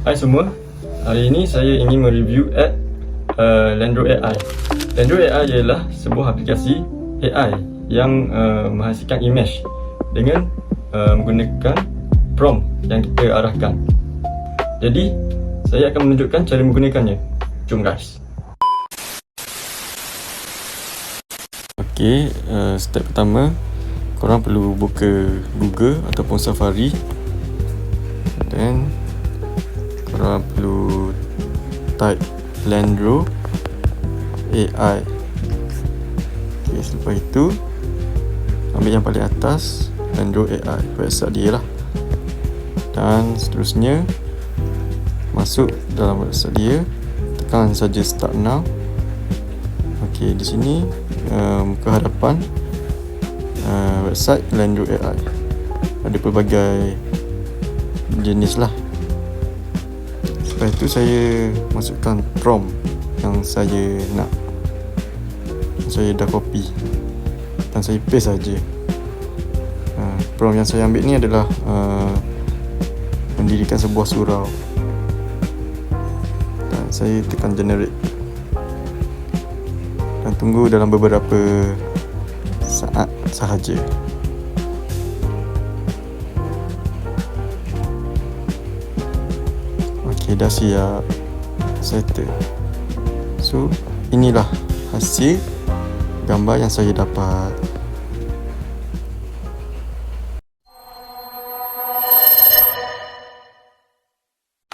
Hai semua, hari ini saya ingin mereview Landro AI. Landro AI ialah sebuah aplikasi AI yang menghasilkan image dengan menggunakan prompt yang kita arahkan. Jadi, saya akan menunjukkan cara menggunakannya. Jom guys. Okey, step pertama, korang perlu buka Google ataupun Safari. Dan korang perlu type Landro AI. Okay, selepas itu ambil yang paling atas, Landro AI, website dia lah. Dan seterusnya masuk dalam website dia, tekan saja start now. Okey, di sini muka hadapan website Landro AI. Ada pelbagai jenis lah. Lepas itu saya masukkan prompt yang saya nak. Saya dah copy dan saya paste saja. Prompt yang saya ambil ni adalah mendirikan sebuah surau. Dan saya tekan generate dan tunggu dalam beberapa saat sahaja. Okay, dah siap, settle. So, inilah hasil gambar yang saya dapat.